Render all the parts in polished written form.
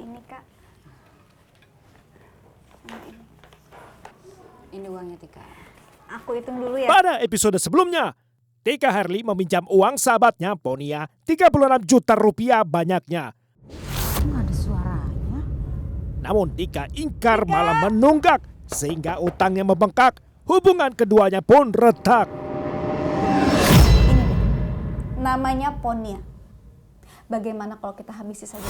Ini Kak. Ini uangnya Tika. Aku hitung dulu ya. Pada episode sebelumnya, Tika Herli meminjam uang sahabatnya Ponia 36 juta rupiah banyaknya. Nggak ada suaranya. Namun Tika ingkar malah menunggak sehingga utangnya membengkak. Hubungan keduanya pun retak. Ini deh. Namanya Ponia. Bagaimana kalau kita habisi saja?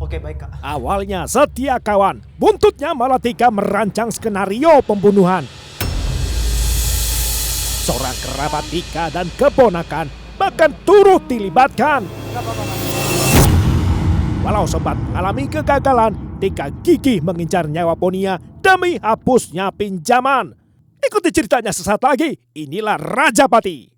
Oke, baik, Kak. Awalnya setia kawan, buntutnya malah Tika merancang skenario pembunuhan. Seorang kerabat Tika dan keponakan bahkan turut dilibatkan. Walau sempat mengalami kegagalan, Tika gigih mengincar nyawa Ponia demi hapusnya pinjaman. Ikuti ceritanya sesaat lagi. Inilah Rajapati.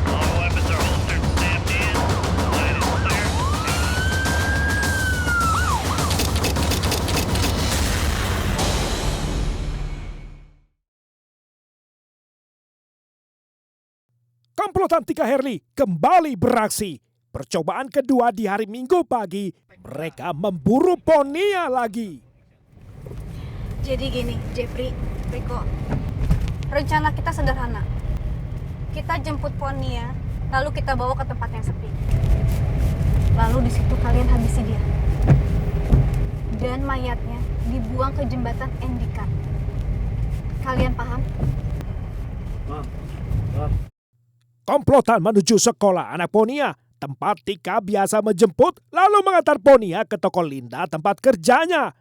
All weapons are holstered and stamped in. Line is clear. Komplotan Tika Herli kembali beraksi. Percobaan kedua di hari Minggu pagi, mereka memburu Ponia lagi. Jadi gini, Jeffrey, Riko. Rencana kita sederhana. Kita jemput Ponia, lalu kita bawa ke tempat yang sepi. Lalu di situ kalian habisi dia. Dan mayatnya dibuang ke jembatan Endika. Kalian paham? Komplotan menuju sekolah anak Ponia, tempat Tika biasa menjemput lalu mengantar Ponia ke toko Linda tempat kerjanya.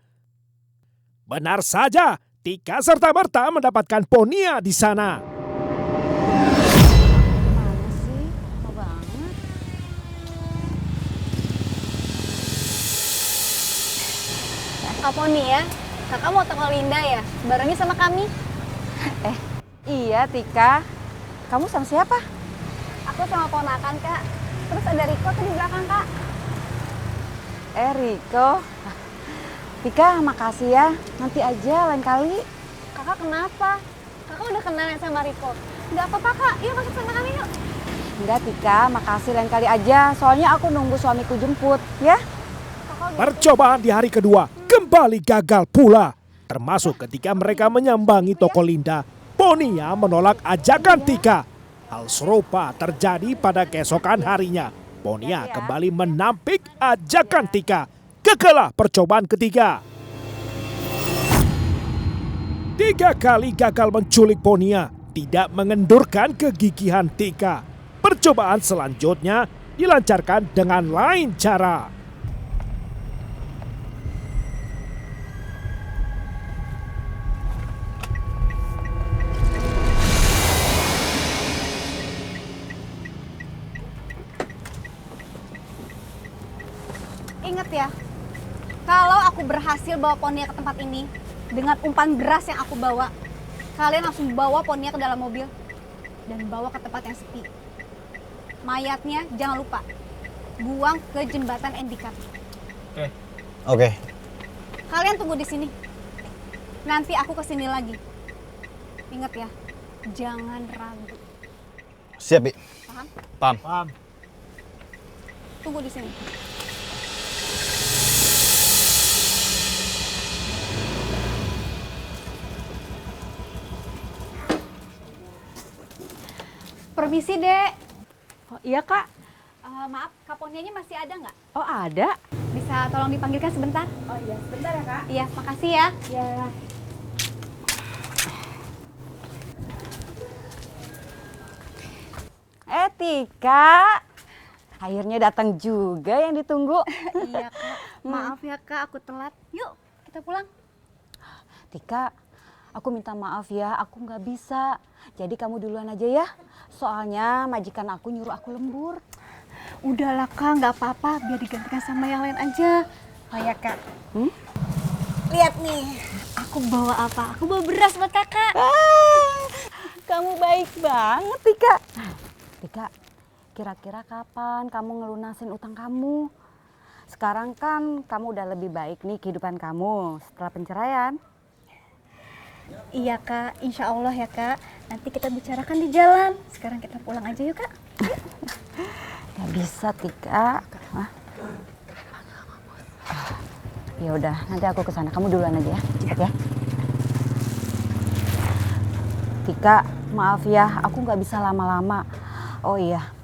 Benar saja, Tika serta-merta mendapatkan Ponia di sana. Mana sih? Lama banget. Kak Ponia, kakak mau toko Linda ya? Barengnya sama kami. Iya Tika. Kamu sama siapa? Aku sama ponakan, Kak. Terus ada Riko tuh di belakang, Kak. Riko. Tika makasih ya. Nanti aja lain kali. Kakak kenapa? Kakak udah kenal ya sama Riko? Nggak apa-apa, Kak. Yuk masuk sama kami yuk. Enggak Tika, makasih lain kali aja. Soalnya aku nunggu suamiku jemput, ya. Kakak gitu. Percobaan di hari kedua kembali gagal pula. Termasuk ketika mereka menyambangi toko Linda, Ponia menolak ajakan Tika. Hal serupa terjadi pada keesokan harinya. Ponia kembali menampik ajakan Tika. Gagallah percobaan ketiga. 3 kali gagal menculik Ponia, tidak mengendurkan kegigihan Tika. Percobaan selanjutnya dilancarkan dengan lain cara. Ingat ya, kalau aku berhasil bawa Ponia ke tempat ini, dengan umpan beras yang aku bawa, kalian langsung bawa Ponia ke dalam mobil dan bawa ke tempat yang sepi. Mayatnya jangan lupa, buang ke jembatan Endika. Oke. Kalian tunggu di sini. Nanti aku kesini lagi. Ingat ya, jangan ragu. Siap, Bi. Paham? Paham. Tunggu di sini. Permisi, Dek. Oh iya Kak. Maaf, Kak Ponianya masih ada nggak? Oh ada. Bisa tolong dipanggilkan sebentar? Oh iya, sebentar ya Kak. Iya, makasih ya. Ya. Tika. Akhirnya datang juga yang ditunggu. Iya, Kak. Maaf ya, Kak, aku telat. Yuk, kita pulang. Tika, aku minta maaf ya, aku nggak bisa. Jadi kamu duluan aja ya. Soalnya majikan aku nyuruh aku lembur. Udahlah, Kak, nggak apa-apa. Biar digantikan sama yang lain aja. Oh ya, Kak. Lihat nih, aku bawa apa? Aku bawa beras buat Kakak. Kamu baik banget, Tika. Tika, kira-kira kapan kamu ngelunasin utang kamu? Sekarang kan kamu udah lebih baik nih kehidupan kamu setelah penceraian. Iya, Kak. Insya Allah ya, Kak. nanti kita bicarakan di jalan. Sekarang kita pulang aja yuk, Kak. Gak bisa, Tika. Hah? Ya udah, nanti aku ke sana. Kamu duluan aja ya. Cepet ya. Tika, maaf ya, aku nggak bisa lama-lama. Oh iya,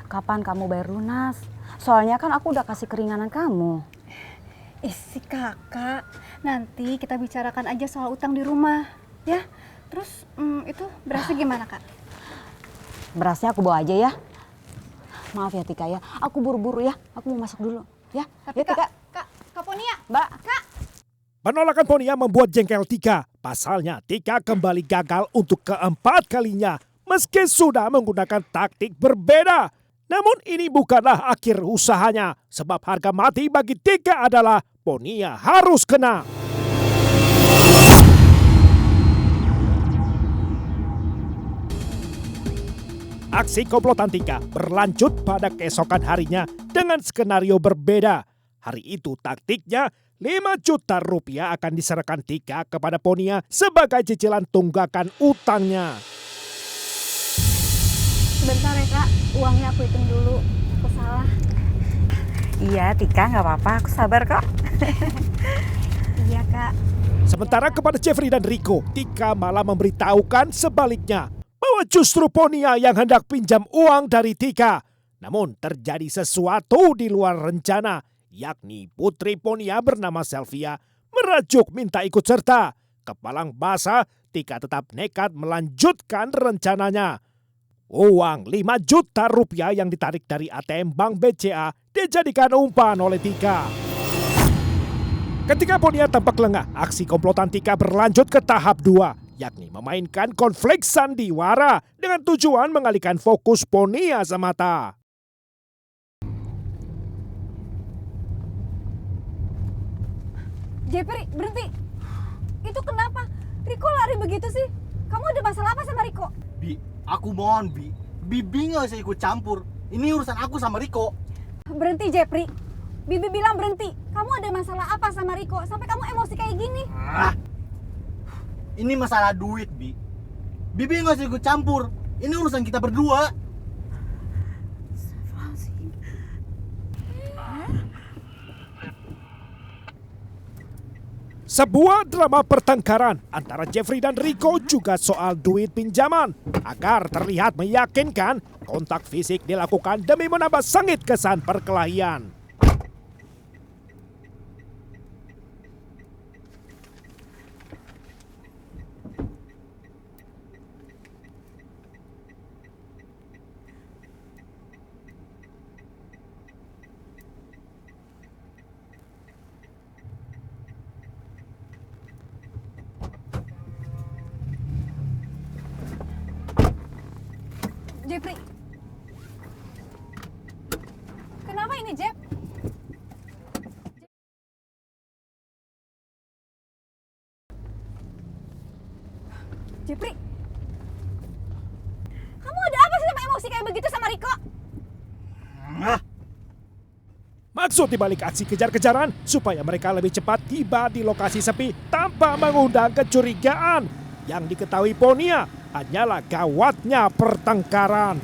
kapan kamu bayar lunas? Soalnya kan aku udah kasih keringanan kamu. Isi kakak, nanti kita bicarakan aja soal utang di rumah, ya. Terus itu berasnya gimana, Kak? Berasnya aku bawa aja ya. Maaf ya Tika ya, aku buru-buru ya. Aku mau masuk dulu ya. Tapi Ya, Tika. Kak Ponia, Mbak. Kak. Penolakan Ponia membuat jengkel Tika. Pasalnya Tika kembali gagal untuk keempat kalinya meski sudah menggunakan taktik berbeda. Namun ini bukanlah akhir usahanya sebab harga mati bagi Tika adalah Ponia harus kena. Aksi komplotan Tika berlanjut pada keesokan harinya dengan skenario berbeda. Hari itu taktiknya 5 juta rupiah akan diserahkan Tika kepada Ponia sebagai cicilan tunggakan utangnya. Sebentar ya, Kak. Uangnya aku hitung dulu. Aku salah. Iya Tika, nggak apa-apa. Aku sabar kok. Iya, Kak. Sementara kepada Jeffrey dan Rico, Tika malah memberitahukan sebaliknya bahwa justru Ponia yang hendak pinjam uang dari Tika. Namun terjadi sesuatu di luar rencana, yakni putri Ponia bernama Selvia merajuk minta ikut serta. Kepalang basah, Tika tetap nekat melanjutkan rencananya. Uang 5 juta rupiah yang ditarik dari ATM Bank BCA dijadikan umpan oleh Tika. Ketika Ponia tampak lengah, aksi komplotan Tika berlanjut ke tahap 2, yakni memainkan konflik sandiwara dengan tujuan mengalihkan fokus Ponia semata. Jeffrey, berhenti. Itu kenapa? Riko lari begitu sih? Kamu ada masalah apa sama Riko? Bi, aku mohon Bi. Bibi nggak usah ikut campur. Ini urusan aku sama Riko. Berhenti, Jeffrey. Bibi bilang berhenti. Kamu ada masalah apa sama Riko? Sampai kamu emosi kayak gini. Ini masalah duit, Bi. Bibi nggak usah ikut campur. Ini urusan kita berdua. Sebuah drama pertengkaran antara Jeffrey dan Rico juga soal duit pinjaman. Agar terlihat meyakinkan, kontak fisik dilakukan demi menambah sengit kesan perkelahian. Jeffrey. Kenapa ini, Jeff? Jeffrey. Kamu ada apa sih sampai emosi kayak begitu sama Riko? Maksud dibalik aksi kejar-kejaran supaya mereka lebih cepat tiba di lokasi sepi tanpa mengundang kecurigaan. Yang diketahui Ponia hanyalah gawatnya pertengkaran.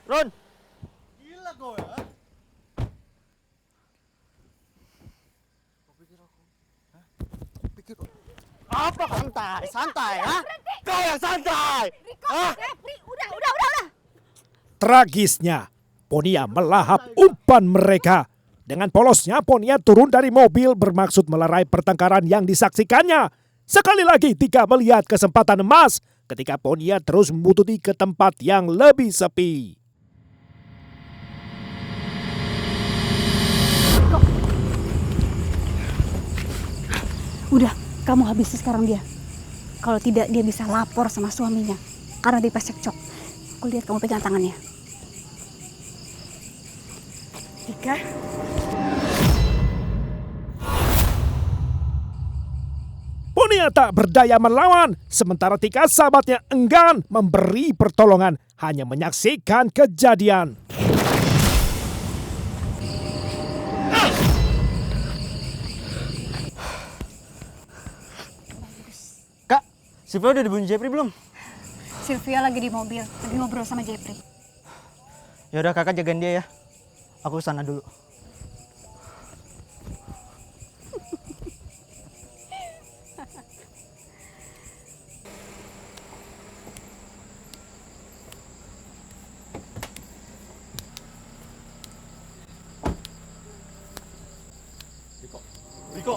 Ron. Gila kau ya. Apa santai? Santai, ha? Kau yang santai. Riko, Jeffrey, udah. Tragisnya, Ponia melahap umpan mereka. Dengan polosnya, Ponia turun dari mobil bermaksud melerai pertengkaran yang disaksikannya. Sekali lagi Tika melihat kesempatan emas ketika Ponia terus membututi ke tempat yang lebih sepi. Udah, kamu habisi sekarang dia. Kalau tidak, dia bisa lapor sama suaminya. Karena dia pas cekcok. Aku lihat kamu pegang tangannya. Tika. Ponia tak berdaya melawan, sementara Tika sahabatnya enggan memberi pertolongan, hanya menyaksikan kejadian. Kak, Sylvia udah dibunuh Jeffrey belum? Sylvia lagi di mobil, lagi ngobrol sama Jeffrey. Ya udah kakak jagain dia ya. Aku kesana dulu. Riko.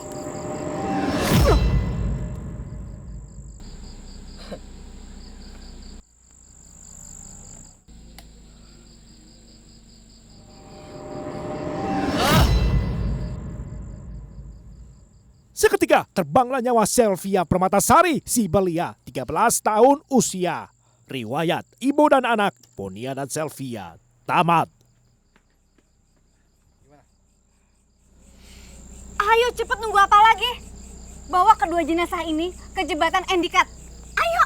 Seketika terbanglah nyawa Sylvia Permatasari si belia, 13 tahun usia. Riwayat ibu dan anak, Ponia dan Sylvia, tamat. Ayo cepet, nunggu apa lagi? Bawa kedua jenazah ini ke jembatan Endikat. Ayo.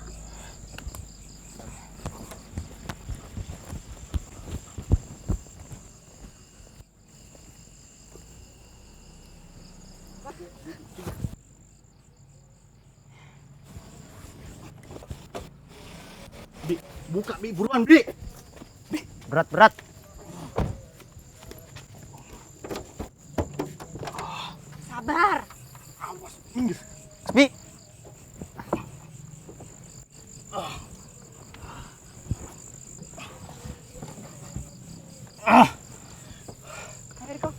Bi, buka Bi, buruan Bi. Bi, berat. Sabar. Awas, minggir. Bi. Ayo, Riko.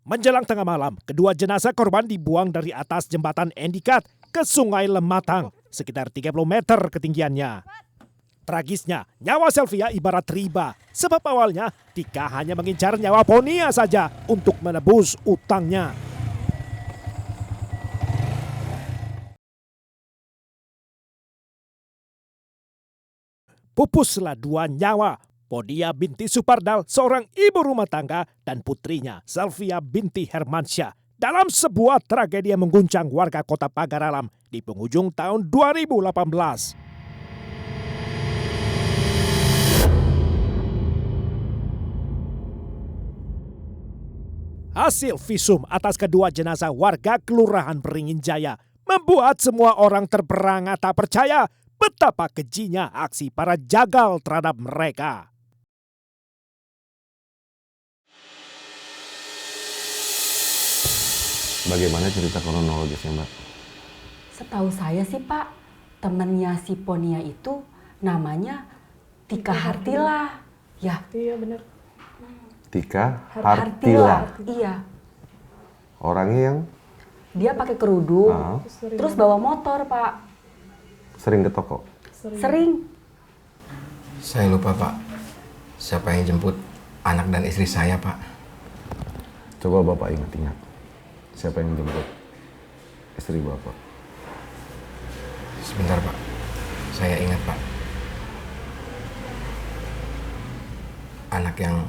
Menjelang tengah malam, kedua jenazah korban dibuang dari atas jembatan Endikat ke Sungai Lematang, sekitar 30 meter ketinggiannya. Tragisnya, nyawa Sylvia ibarat riba, sebab awalnya Tika hanya mengincar nyawa Ponia saja untuk menebus utangnya. Pupuslah dua nyawa, Ponia binti Supardal, seorang ibu rumah tangga, dan putrinya Sylvia binti Hermansyah dalam sebuah tragedi yang mengguncang warga kota Pagar Alam di penghujung tahun 2018. Hasil visum atas kedua jenazah warga Kelurahan Beringin Jaya membuat semua orang terperangah tak percaya betapa kejinya aksi para jagal terhadap mereka. Bagaimana cerita kronologisnya, Mbak? Setahu saya sih Pak, temennya si Ponia itu namanya Tika Hartila. Ya, Tika Hartila. Iya. Orangnya yang Dia pakai kerudung, Ah. terus bawa motor Pak. sering ke toko. Sering. Saya lupa Pak, siapa yang jemput anak dan istri saya Pak? Coba Bapak ingat-ingat. Siapa yang jemput istri Bapak? Sebentar Pak, saya ingat Pak. Anak yang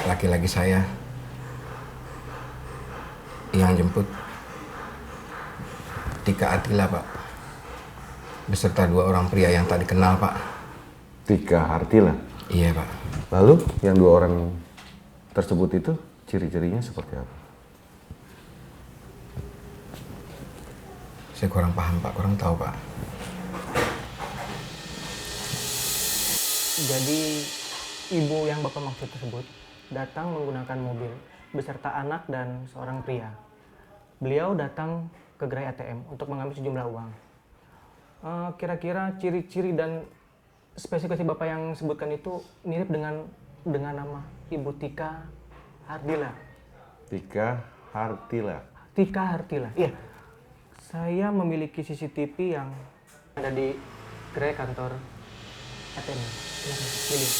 laki-laki saya yang jemput Tika Atila Pak, beserta dua orang pria yang tak dikenal Pak. Tika Hartila. Iya Pak. Lalu yang dua orang tersebut itu ciri-cirinya seperti apa? Saya kurang paham Pak, kurang tahu Pak. Jadi ibu yang Bapak maksud tersebut datang menggunakan mobil beserta anak dan seorang pria. Beliau datang ke gerai ATM untuk mengambil sejumlah uang. Kira-kira ciri-ciri dan spesifikasi Bapak yang sebutkan itu mirip dengan nama Ibu Tika Hartila. Tika Hartila. Tika Hartila, iya. Saya memiliki CCTV yang ada di gerai kantor ATM. Silakan, pilih.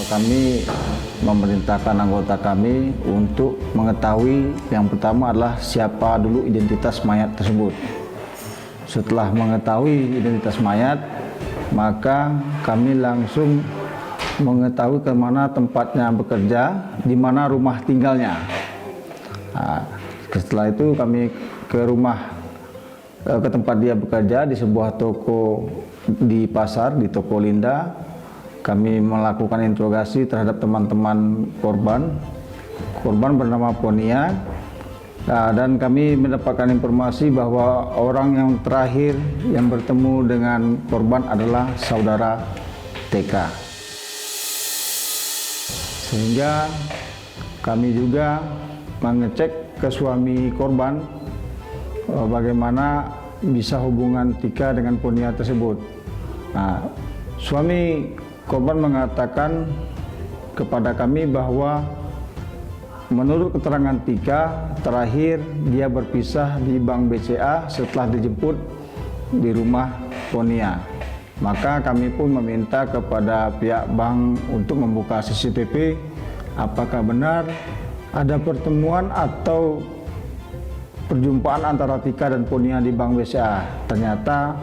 Kami memerintahkan anggota kami untuk mengetahui yang pertama adalah siapa dulu identitas mayat tersebut. Setelah mengetahui identitas mayat, maka kami langsung mengetahui kemana tempatnya bekerja, di mana rumah tinggalnya. Nah, setelah itu kami ke tempat dia bekerja di sebuah toko di pasar, di toko Linda. Kami melakukan interogasi terhadap teman-teman korban. Korban bernama Ponia. Nah, dan kami mendapatkan informasi bahwa orang yang terakhir yang bertemu dengan korban adalah saudara TK. Sehingga kami juga mengecek ke suami korban bagaimana bisa hubungan Tika dengan Ponia tersebut. Nah, suami korban mengatakan kepada kami bahwa menurut keterangan Tika, terakhir dia berpisah di Bank BCA setelah dijemput di rumah Ponia. Maka kami pun meminta kepada pihak bank untuk membuka CCTV apakah benar ada pertemuan atau perjumpaan antara Tika dan Ponia di Bank BCA. Ternyata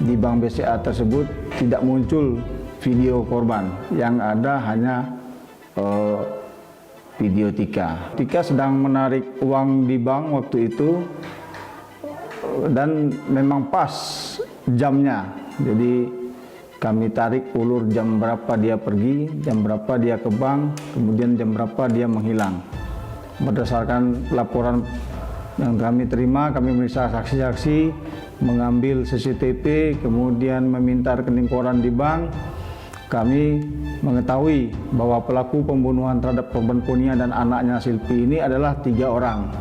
di Bank BCA tersebut tidak muncul video korban, yang ada hanya video Tika. Tika sedang menarik uang di bank waktu itu dan memang pas jamnya. Jadi kami tarik ulur jam berapa dia pergi, jam berapa dia ke bank, kemudian jam berapa dia menghilang. Berdasarkan laporan yang kami terima, kami memeriksa saksi-saksi, mengambil CCTV, kemudian meminta rekening koran di bank. Kami mengetahui bahwa pelaku pembunuhan terhadap korban Ponia dan anaknya Silpi ini adalah 3 orang.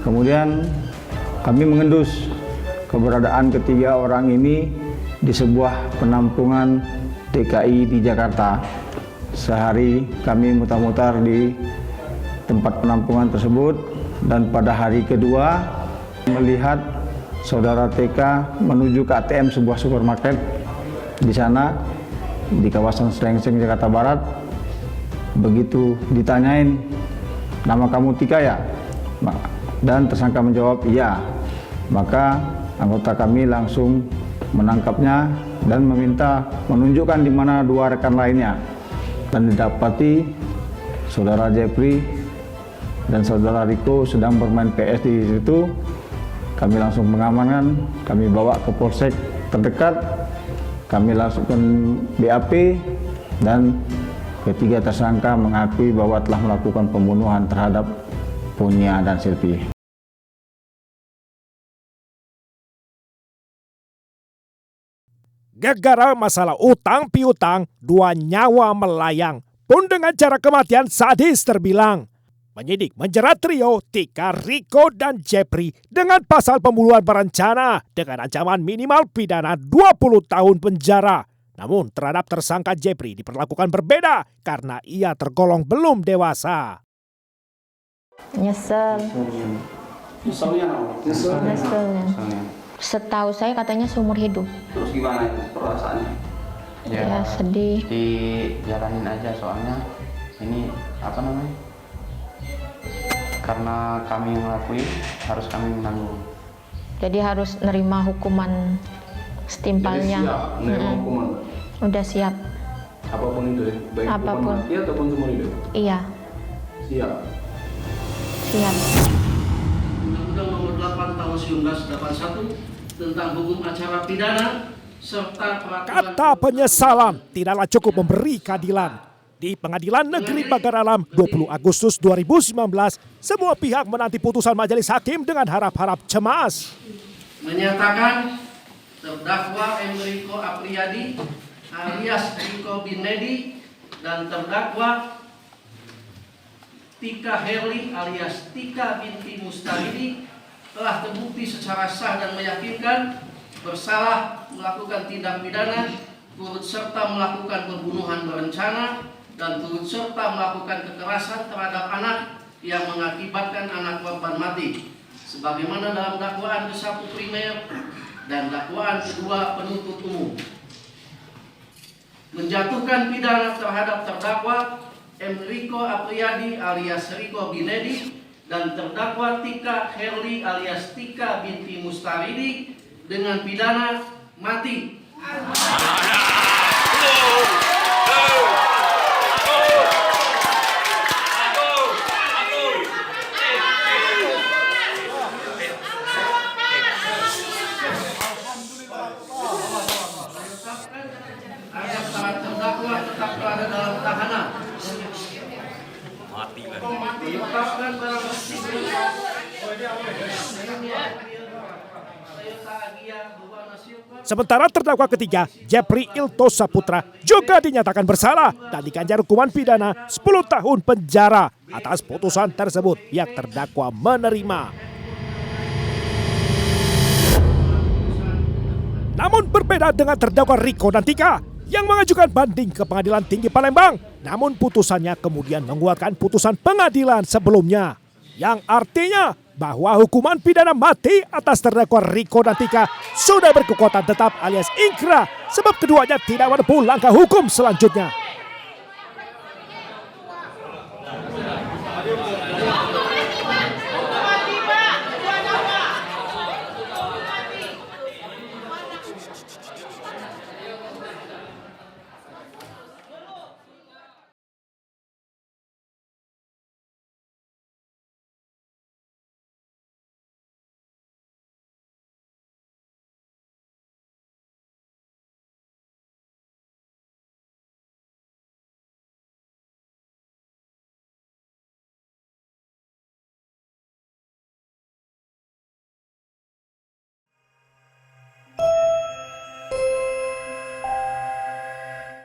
Kemudian kami mengendus keberadaan ketiga orang ini di sebuah penampungan DKI di Jakarta. Sehari kami mutar-mutar di tempat penampungan tersebut, dan pada hari kedua melihat saudara TK menuju ke ATM sebuah supermarket di sana di kawasan Srengseng, Jakarta Barat. Begitu ditanyain, nama kamu Tika ya? Dan tersangka menjawab iya. Maka anggota kami langsung menangkapnya dan meminta menunjukkan di mana 2 rekan lainnya. Dan didapati saudara Jeffrey dan saudara Riko sedang bermain PS di situ. Kami langsung mengamankan, kami bawa ke polsek terdekat, kami langsungkan BAP, dan ketiga tersangka mengakui bahwa telah melakukan pembunuhan terhadap Ponia dan Silpi. Gara-gara masalah utang piutang, 2 nyawa melayang. Pun dengan cara kematian sadis terbilang. Penyidik menjerat trio Tika, Riko, dan Jeffrey dengan pasal pembunuhan berencana dengan ancaman minimal pidana 20 tahun penjara. Namun terhadap tersangka Jeffrey diperlakukan berbeda karena ia tergolong belum dewasa. Nyesel. Nyeselnya apa? Nyeselnya. Setahu saya katanya seumur hidup. Terus gimana itu perasaannya? Ya sedih. Dijalanin aja, soalnya ini apa namanya? Karena kami ngelakuin, harus kami menanggung. Jadi harus nerima hukuman setimpalnya. Jadi siap menerima hukuman? Udah siap. Apapun itu ya? Baik apapun. Hukuman mati ataupun seumur hidup? Iya. Siap? Siap. Undang-Undang Nomor 8 Tahun 1981 tentang hukum acara pidana serta peraturan... Kata penyesalan tidaklah cukup memberi keadilan. Di Pengadilan Negeri Pagar Alam 20 Agustus 2019, semua pihak menanti putusan majelis hakim dengan harap-harap cemas. Menyatakan terdakwa Enrico Apriyadi alias Riko Binedi dan terdakwa Tika Herli alias Tika binti Mustalidi telah terbukti secara sah dan meyakinkan bersalah melakukan tindak pidana, turut serta melakukan pembunuhan berencana, dan turut serta melakukan kekerasan terhadap anak yang mengakibatkan anak korban mati, sebagaimana dalam dakwaan ke-1 primer dan dakwaan kedua penuntut umum. Menjatuhkan pidana terhadap terdakwa Enrico Apriyadi alias Riko Binedi dan terdakwa Tika Herli alias Tika binti Mustaridi dengan pidana mati. Agar para terdakwa tetap berada dalam tahanan. Ditetapkan barang bukti berupa Sementara terdakwa ketiga, Jeffrey Ilto Saputra, juga dinyatakan bersalah dan diganjar hukuman pidana 10 tahun penjara. Atas putusan tersebut, pihak terdakwa menerima. Namun berbeda dengan terdakwa Riko dan Tika yang mengajukan banding ke Pengadilan Tinggi Palembang. Namun putusannya kemudian menguatkan putusan pengadilan sebelumnya. Yang artinya bahwa hukuman pidana mati atas terdakwa Riko dan Tika sudah berkekuatan tetap alias ingkrah sebab keduanya tidak menempuh langkah hukum selanjutnya.